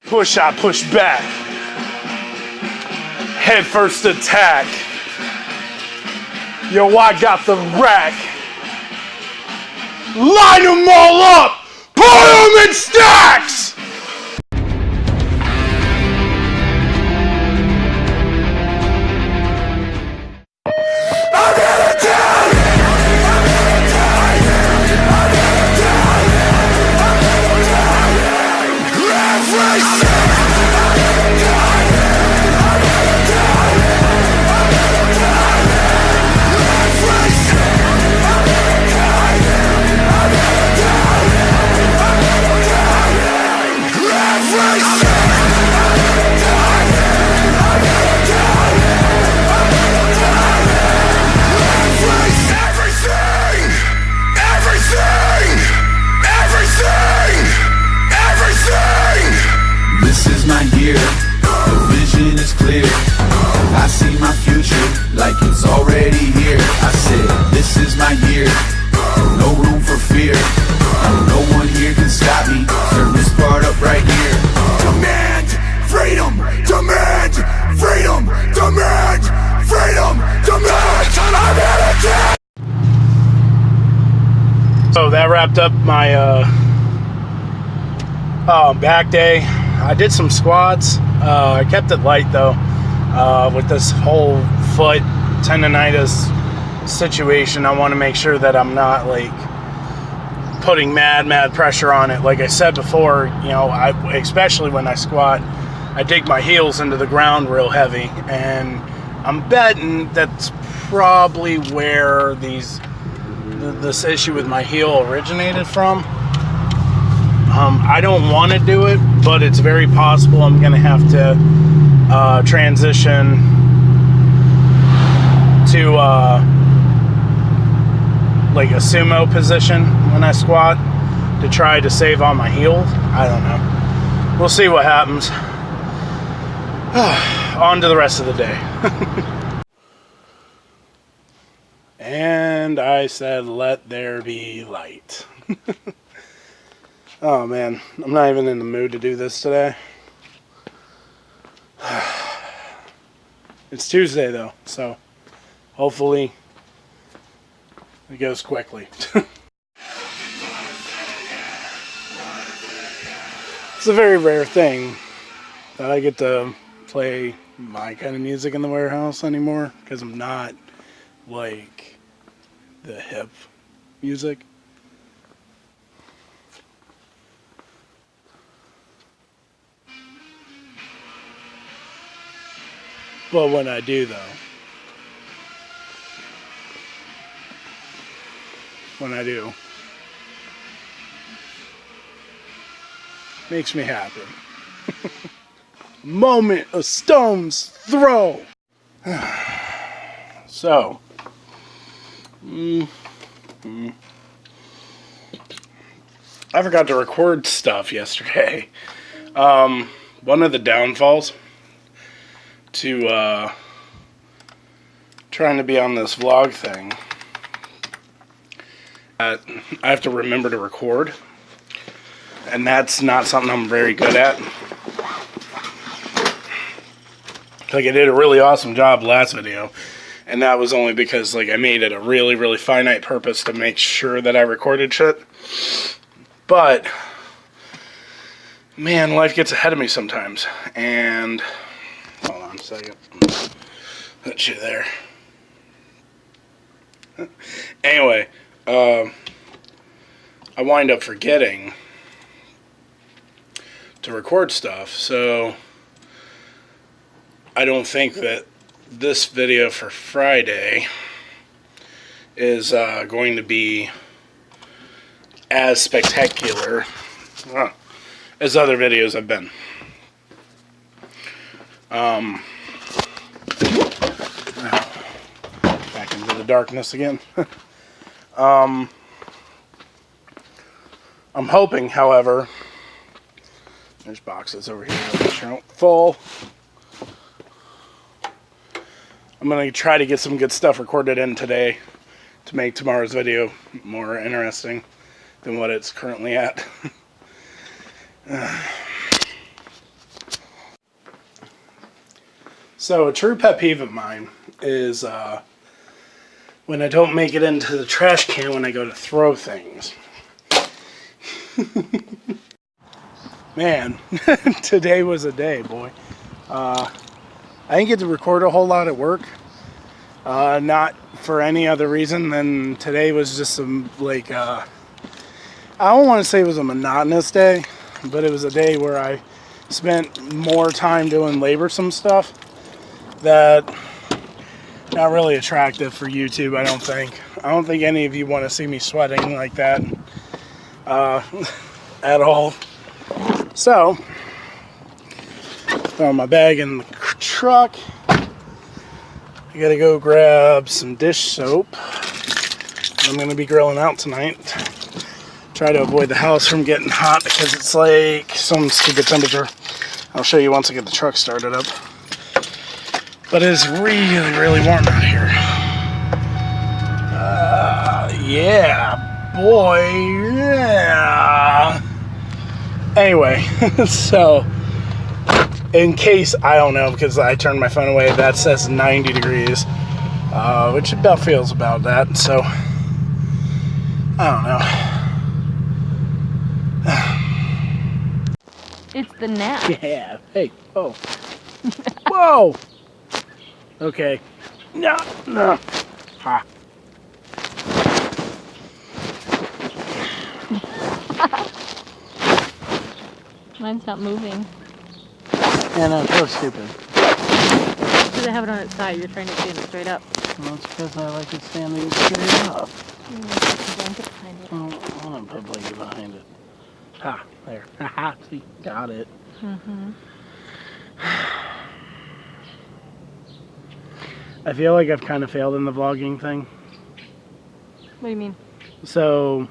Push, I push back. Head first attack. Yo, I got the rack. Line them all up. Put them in stacks. I see my future like it's already here. I said, this is my year, no room for fear. No one here can stop me, turn this part up right here. Demand freedom, demand freedom, demand freedom, demand. So that wrapped up my back day. I did some squats. I kept it light though. With this whole foot tendonitis situation, I want to make sure that I'm not like putting mad pressure on it. Like I said before, you know, especially when I squat, I dig my heels into the ground real heavy, and I'm betting that's probably where this issue with my heel originated from. I don't want to do it, but it's very possible I'm going to have to transition to like a sumo position when I squat to try to save on my heel. I don't know. We'll see what happens. On to the rest of the day. And I said, let there be light. Oh man, I'm not even in the mood to do this today. It's Tuesday though, so hopefully it goes quickly. It's a very rare thing that I get to play my kind of music in the warehouse anymore, because I'm not like the hip music. But when I do, though, makes me happy. Moment a stone's throw. So, I forgot to record stuff yesterday. One of the downfalls to trying to be on this vlog thing, I have to remember to record, and that's not something I'm very good at. Like, I did a really awesome job last video, and that was only because like I made it a really finite purpose to make sure that I recorded shit. But man, life gets ahead of me sometimes, and hold on a second. Put you there. Anyway, I wind up forgetting to record stuff, so I don't think that this video for Friday is going to be as spectacular as other videos have been. Back into the darkness again. I'm hoping, however, there's boxes over here. Make sure I don't fall. I'm going to try to get some good stuff recorded in today to make tomorrow's video more interesting than what it's currently at. So a true pet peeve of mine is when I don't make it into the trash can when I go to throw things. Man, today was a day, boy. I didn't get to record a whole lot at work. Not for any other reason than today was just some, like, I don't want to say it was a monotonous day, but it was a day where I spent more time doing laborsome stuff that not really attractive for YouTube, I don't think. I don't think any of you want to see me sweating like that at all. So, throw my bag in the truck. I gotta go grab some dish soap. I'm gonna be grilling out tonight. Try to avoid the house from getting hot because it's like some stupid temperature. I'll show you once I get the truck started up. But it's really, really warm out here. Yeah, boy, yeah. Anyway, so in case, I don't know, because I turned my phone away, that says 90 degrees, which about feels about that, so I don't know. It's the nap. Yeah, hey, whoa. Whoa! Okay. No. Ha. Mine's not moving. Yeah, no, so stupid. Because I have it on its side, you're trying to stand it straight up. Well, that's because I like it standing straight up. Put a blanket behind it. Oh, I want to put a blanket behind it. Ha, there. Ha, see, got it. Mm-hmm. I feel like I've kind of failed in the vlogging thing. What do you mean? So,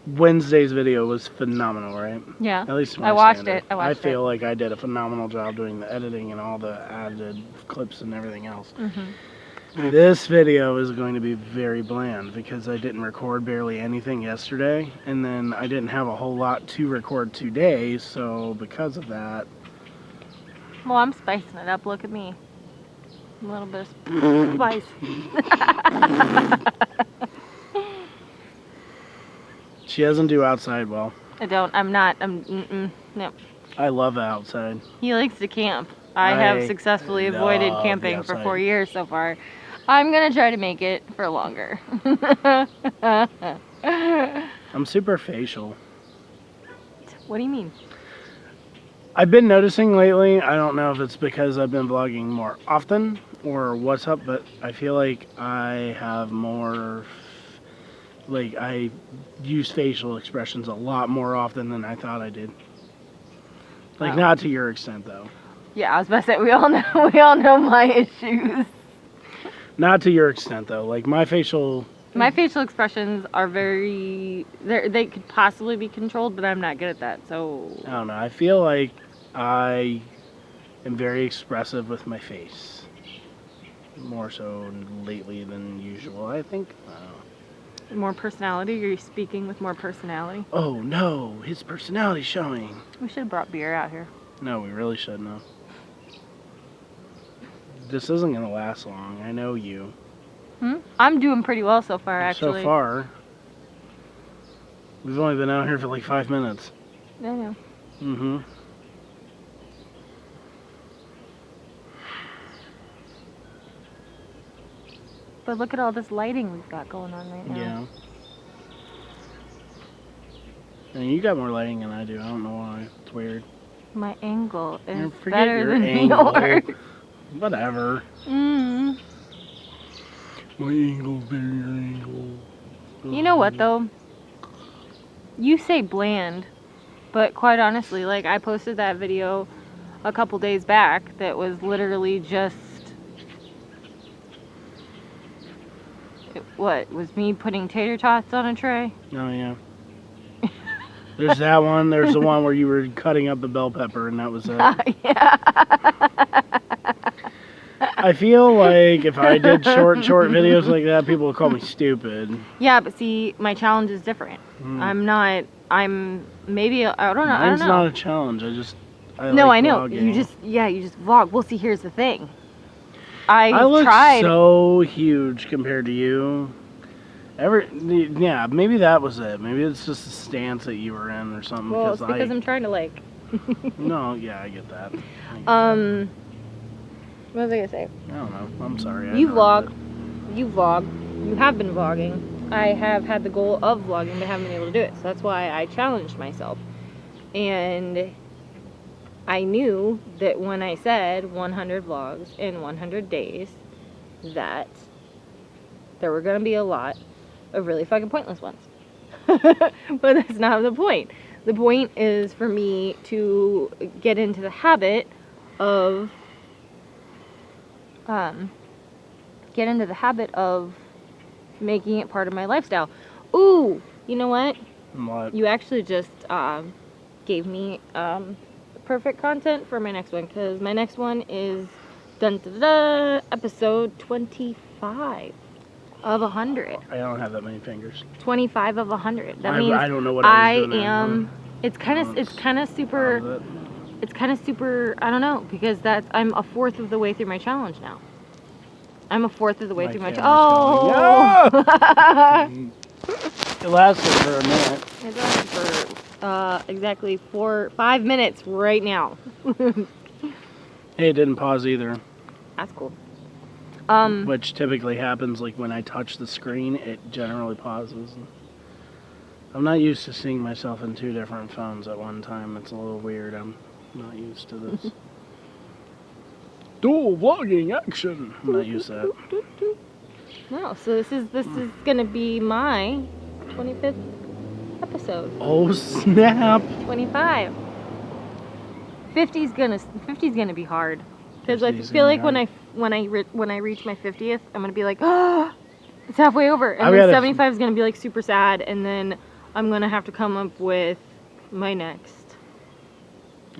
Wednesday's video was phenomenal, right? Yeah. At least I watched it. I feel like I did a phenomenal job doing the editing and all the added clips and everything else. Mm-hmm. This video is going to be very bland because I didn't record barely anything yesterday, and then I didn't have a whole lot to record today, so because of that... Well, I'm spicing it up. Look at me. A little bit of spice. She doesn't do outside well. I don't. I'm not. No. I love outside. He likes to camp. I have successfully avoided love camping the for outside. 4 years so far. I'm going to try to make it for longer. I'm super facial. What do you mean? I've been noticing lately, I don't know if it's because I've been vlogging more often or what's up, but I feel like I have more, like I use facial expressions a lot more often than I thought I did. Like not to your extent though. Yeah, I was about to say, we all know my issues. Not to your extent though. Like my facial expressions are they could possibly be controlled, but I'm not good at that, so... I don't know, I feel like I am very expressive with my face. More so lately than usual, I think. I don't know. More personality? You're speaking with more personality? Oh no, his personality's showing. We should have brought beer out here. No, we really shouldn't have. This isn't gonna last long, I know you. I'm doing pretty well so far, actually. So far. We've only been out here for like 5 minutes. I know. Mm-hmm. But look at all this lighting we've got going on right now. Yeah. And you got more lighting than I do. I don't know why. It's weird. My angle is Forget better your than angle. yours. Whatever. Mm. My angle's better than your angle. You know what, though? You say bland, but quite honestly, like, I posted that video a couple days back that was literally just... What, was me putting tater tots on a tray? Oh, yeah. There's that one. There's the one where you were cutting up the bell pepper, and that was it. Yeah. I feel like if I did short videos like that, people would call me stupid. Yeah, but see, my challenge is different. I'm maybe, I don't know. Mine's not a challenge. No, like I know. vlogging. You just vlog. Well, see, here's the thing. I look tried. so huge compared to you. Yeah, maybe that was it. Maybe it's just the stance that you were in or something. Well, it's because I'm trying to like. No, yeah, I get that. What was I gonna say? I don't know. I'm sorry. You vlog. interrupted. You vlog. You have been vlogging. I have had the goal of vlogging, but haven't been able to do it. So that's why I challenged myself. And I knew that when I said 100 vlogs in 100 days, that there were going to be a lot of really fucking pointless ones. But that's not the point. The point is for me to get into the habit of making it part of my lifestyle. Ooh, you know what? What? You actually just gave me perfect content for my next one, because my next one is episode 25 of 100. I don't have that many fingers. 25 of 100. That I means don't know what I was doing am. It's kind of super. It's kind of super. I don't know, because I'm a fourth of the way through my challenge now. I'm a fourth of the way through my challenge. Oh! It lasted for a minute. It lasted for exactly 5 minutes right now. Hey, it didn't pause either. That's cool. Which typically happens like when I touch the screen, it generally pauses. I'm not used to seeing myself in two different phones at one time. It's a little weird. I'm not used to this. Dual vlogging action. I'm not used to that. No, so this is gonna be my 25th episode. Oh snap! 25. 50's gonna be hard, because I 50's feel gonna like be when I reach my 50th, I'm gonna be like, oh, it's halfway over, and I've then gotta- 75 is gonna be like super sad, and then I'm gonna have to come up with my next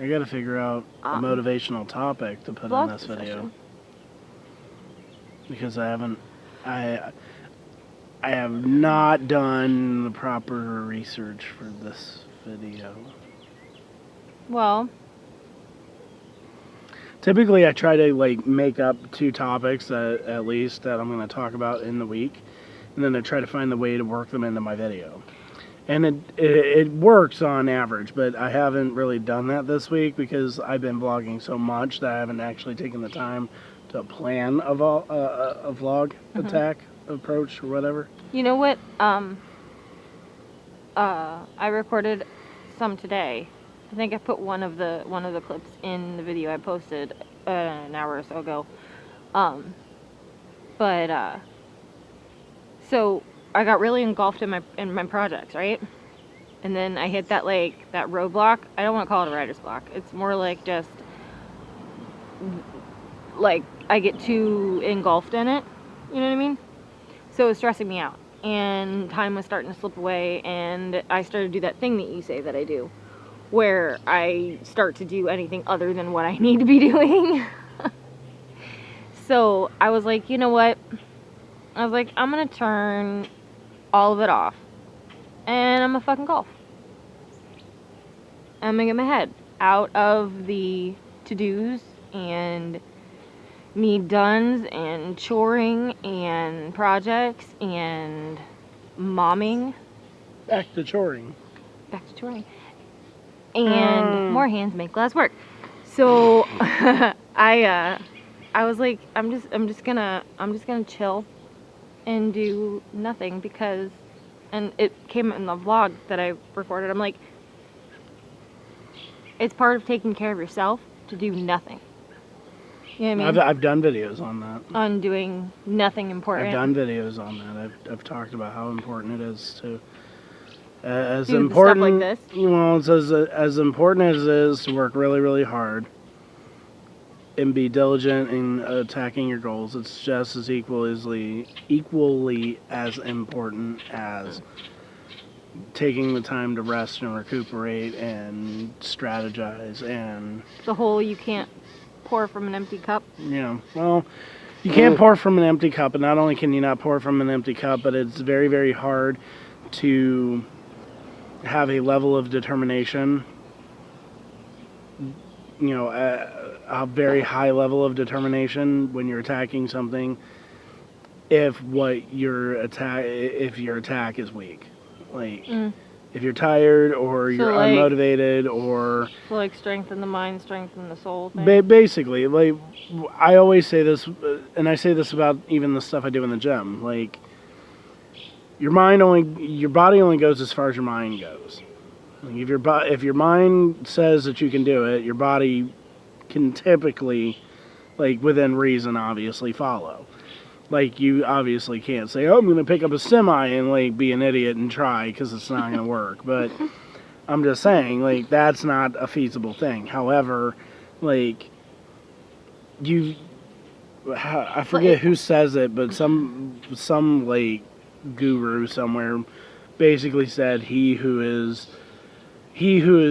I gotta figure out a motivational topic to put in vlog this video. session. Because I have not done the proper research for this video. Well, Typically I try to like make up 2 topics at least that I'm going to talk about in the week, and then I try to find the way to work them into my video. And it works on average, but I haven't really done that this week because I've been vlogging so much that I haven't actually taken the time to plan a vlog attack approach or whatever. you know what? I recorded some today. I think I put one of the clips in the video I posted an hour or so ago. So I got really engulfed in my projects, right? And then I hit that roadblock. I don't want to call it a writer's block. It's more like just like I get too engulfed in it. You know what I mean? So it was stressing me out, and time was starting to slip away, and I started to do that thing that you say that I do, where I start to do anything other than what I need to be doing. So I was like, you know what? I was like, I'm gonna turn all of it off, and I'm gonna fucking golf. I'm gonna get my head out of the to-dos and need dones and choring and projects and momming. Back to choring. Back to choring. And more hands make less work. So I was like, I'm just gonna chill and do nothing, because, and it came in the vlog that I recorded, I'm like, it's part of taking care of yourself to do nothing. You know what I mean? I've done videos on that. On doing nothing important. I've done videos on that. I've talked about how important it is to as Do important stuff like this? Well, it's as important as it is to work really, really hard and be diligent in attacking your goals. It's just as equally as important as taking the time to rest and recuperate and strategize and The whole you can't pour from an empty cup. well, you can't pour from an empty cup, and not only can you not pour from an empty cup, but it's very, very hard to have a level of determination a very high level of determination when you're attacking something if your attack is weak. Like, if you're tired or you're like- unmotivated or... So, like, strengthen the mind, strengthen the soul thing. Basically, like, I always say this, and I say this about even the stuff I do in the gym. Like, your body only goes as far as your mind goes. Like, if your mind says that you can do it, your body can typically, like, within reason, obviously follow. Like, you obviously can't say, oh, I'm going to pick up a semi and, like, be an idiot and try, because it's not going to work. But I'm just saying, like, that's not a feasible thing. However, like, I forget who says it, but some like, guru somewhere basically said he who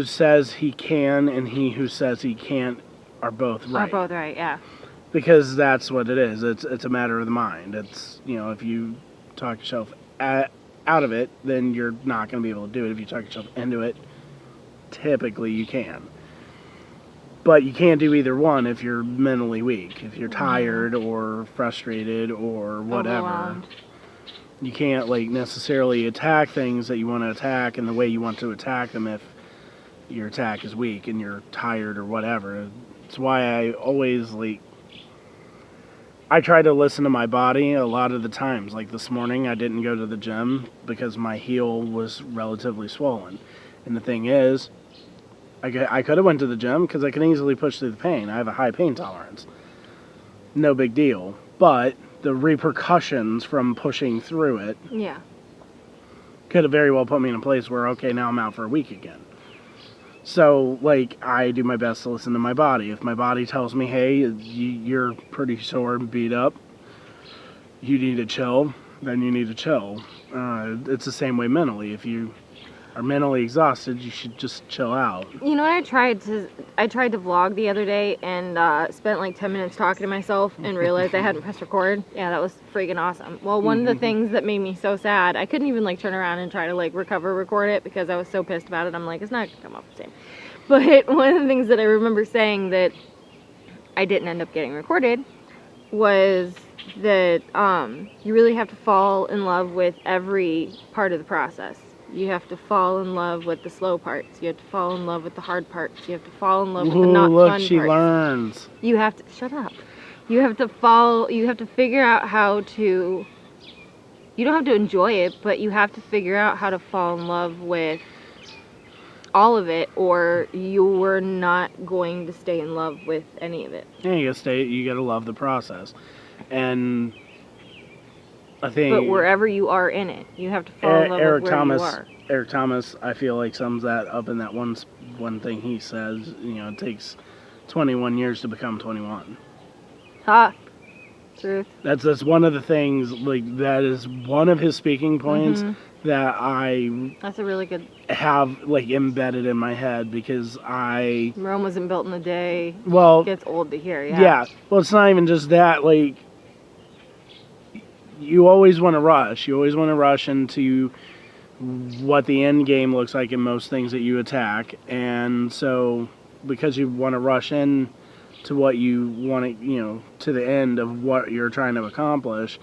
says he can and he who says he can't are both right. Are both right, yeah. Because that's what it is. It's a matter of the mind. It's, if you talk yourself out of it, then you're not going to be able to do it. If you talk yourself into it, typically you can. But you can't do either one if you're mentally weak. If you're tired or frustrated or whatever. Overwhelmed. You can't, like, necessarily attack things that you want to attack in the way you want to attack them if your attack is weak and you're tired or whatever. It's why I always, like, I try to listen to my body a lot of the times. Like this morning, I didn't go to the gym because my heel was relatively swollen. And the thing is, I could have went to the gym because I can easily push through the pain. I have a high pain tolerance. No big deal. But the repercussions from pushing through it Yeah. could have very well put me in a place where, okay, now I'm out for a week again. So, like, I do my best to listen to my body. If my body tells me, hey, you're pretty sore and beat up, you need to chill, then you need to chill. It's the same way mentally. If you are mentally exhausted, you should just chill out. You know what I tried to vlog the other day and spent like 10 minutes talking to myself and realized I hadn't pressed record. Yeah, that was freaking awesome. Well, one of the things that made me so sad, I couldn't even like turn around and try to like record it because I was so pissed about it. I'm like, it's not gonna come up the same. But one of the things that I remember saying that I didn't end up getting recorded was that you really have to fall in love with every part of the process. You have to fall in love with the slow parts. You have to fall in love with the hard parts. You have to fall in love with the not look, fun she parts. learns. You have to shut up. You have to figure out how to. You don't have to enjoy it, but you have to figure out how to fall in love with all of it, or you're not going to stay in love with any of it. Yeah, you gotta love the process. And I think... But wherever you are in it, you have to fall in love with where you are. Eric Thomas, I feel like, sums that up in that one thing he says. It takes 21 years to become 21. Ha! Truth. That's one of the things, like, that is one of his speaking points that I That's a really good... have, like, embedded in my head because Rome wasn't built in a day. Well... It gets old to hear, yeah. Yeah. Well, it's not even just that, like... You always want to rush. You always want to rush into what the end game looks like in most things that you attack. And so, because you want to rush in to what you want to, to the end of what you're trying to accomplish,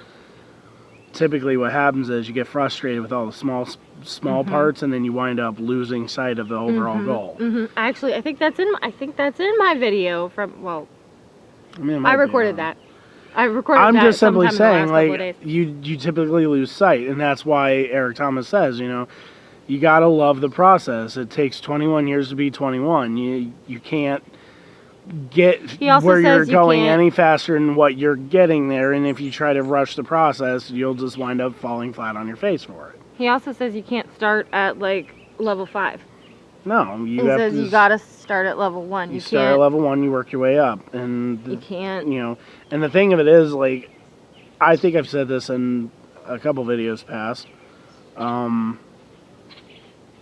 typically what happens is you get frustrated with all the small parts, and then you wind up losing sight of the overall goal. Actually, I think that's in my video from, well, I mean, I recorded that. I'm just simply saying, like, like, you typically lose sight, and that's why Eric Thomas says, you gotta love the process. It takes 21 years to be 21. You can't get where you're going any faster than what you're getting there, and if you try to rush the process, you'll just wind up falling flat on your face for it. He also says you can't start at, like, level 5. No, He says you gotta start at level 1. You start at level 1, you work your way up, and you can't. And the thing of it is, like, I think I've said this in a couple videos past.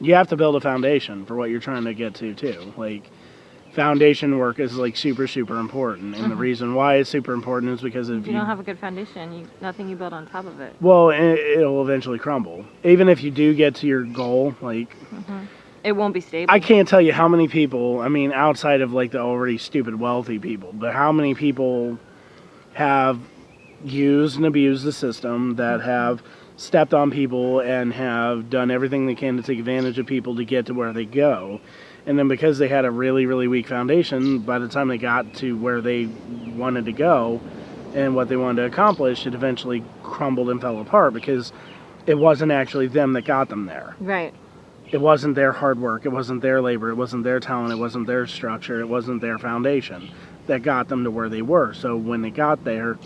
You have to build a foundation for what you're trying to get to too. Like, foundation work is like super important, and the reason why it's super important is because if you don't have a good foundation, nothing you build on top of it. Well, it'll eventually crumble. Even if you do get to your goal, like. It won't be stable. I can't tell you how many people, I mean, outside of like the already stupid wealthy people, but how many people have used and abused the system, that have stepped on people and have done everything they can to take advantage of people to get to where they go. And then because they had a really, really weak foundation, by the time they got to where they wanted to go and what they wanted to accomplish, it eventually crumbled and fell apart because it wasn't actually them that got them there. Right. It wasn't their hard work, it wasn't their labor, it wasn't their talent, it wasn't their structure, it wasn't their foundation that got them to where they were. So when they got there,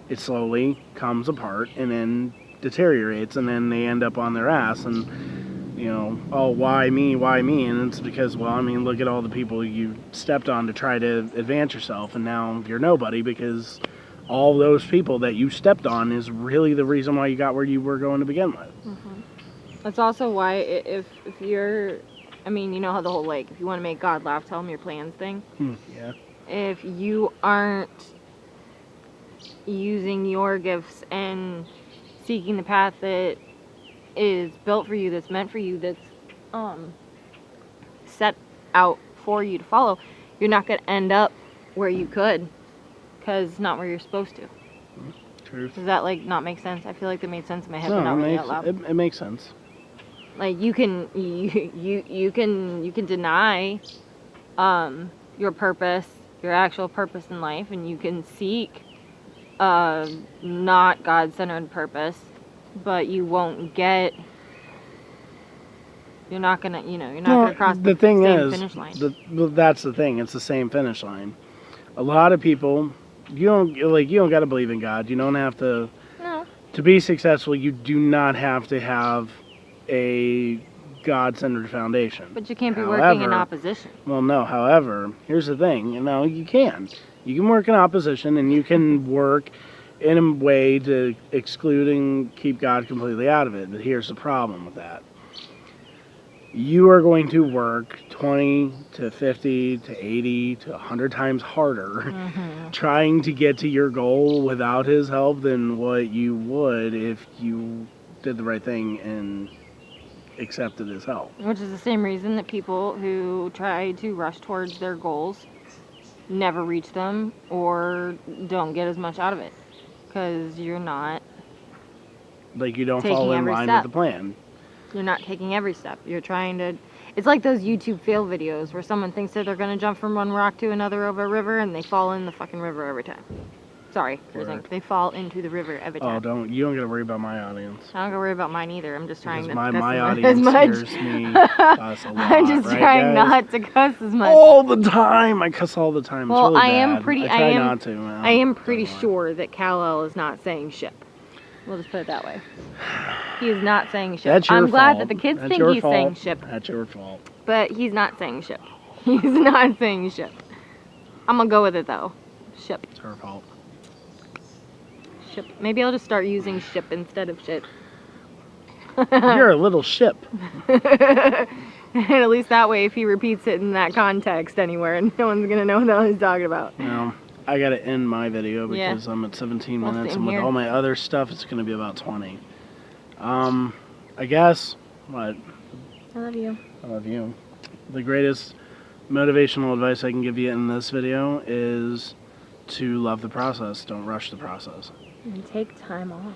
it slowly comes apart and then deteriorates, and then they end up on their ass and, you know, oh, why me? And it's because, well, I mean, look at all the people you stepped on to try to advance yourself, and now you're nobody because all those people that you stepped on is really the reason why you got where you were going to begin with. That's also why if you're, I mean, you know how the whole, like, if you want to make God laugh, tell him your plans thing. Yeah. If you aren't using your gifts and seeking the path that is built for you, that's meant for you, that's set out for you to follow, you're not going to end up where you could, because it's not where you're supposed to. Truth. Does that, like, not make sense? I feel like that made sense in my head, but No, not it really makes, out loud. it makes sense. Like, you can deny your purpose, your actual purpose in life, and you can seek not God-centered purpose, but you won't get, you're not gonna cross the thing same is, finish line. that's the thing. It's the same finish line. A lot of people, you don't got to believe in God. You don't have to. No. To be successful, you do not have to have a God-centered foundation. But you can't be working in However- opposition. Well, no. However, here's the thing. You know, you can. You can work in opposition, and you can work in a way to exclude and keep God completely out of it. But here's the problem with that. You are going to work 20 to 50 to 80 to 100 times harder trying to get to your goal without his help than what you would if you did the right thing and accepted his help. Which is the same reason that people who try to rush towards their goals never reach them or don't get as much out of it. Because you're not Like, you don't Taking follow in every line step. with the plan. You're not taking every step. You're trying to... It's like those YouTube fail videos where someone thinks that they're going to jump from one rock to another over a river and they fall in the fucking river every time. Sorry, Word. they fall into the river every Oh, time. you don't got to worry about my audience. I don't gotta worry about mine either. I'm just trying Because to my cuss audience as much. hears me cuss a lot, I'm just right, trying guys? not to cuss as much. All the time. I cuss all the time. Well, it's really I am bad. pretty- I I try am- not to. Well, I am pretty don't worry. sure that Kal-El is not saying ship. We'll just put it that way. He is not saying ship. That's your I'm glad fault. that the kids That's think your he's fault. saying ship, That's your fault. but he's not saying ship. He's not saying ship. I'm gonna go with it though. Ship. It's her fault. Ship. Maybe I'll just start using ship instead of shit. You're a little ship. And at least that way, if he repeats it in that context anywhere, no one's gonna know what he's talking about. Now, I gotta end my video Yeah. because I'm at 17 Well, minutes, same and with here. all my other stuff, it's gonna be about 20. I guess, what? I love you. I love you. The greatest motivational advice I can give you in this video is to love the process. Don't rush the process. And take time off.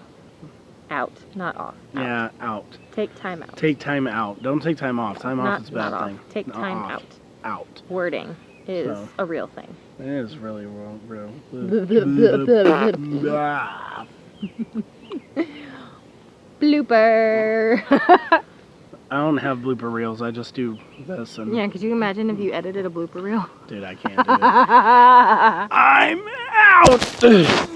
Out, not off. Out. Yeah, out. Take time out. Take time out. Don't take time off. Time Not- off is a bad not off. thing. Take Not time off. out. Out. Wording is So. a real thing. It is really real. Blooper. I don't have blooper reels. I just do this and Yeah, could you imagine if you edited a blooper reel? dude, I can't do it. I'm out.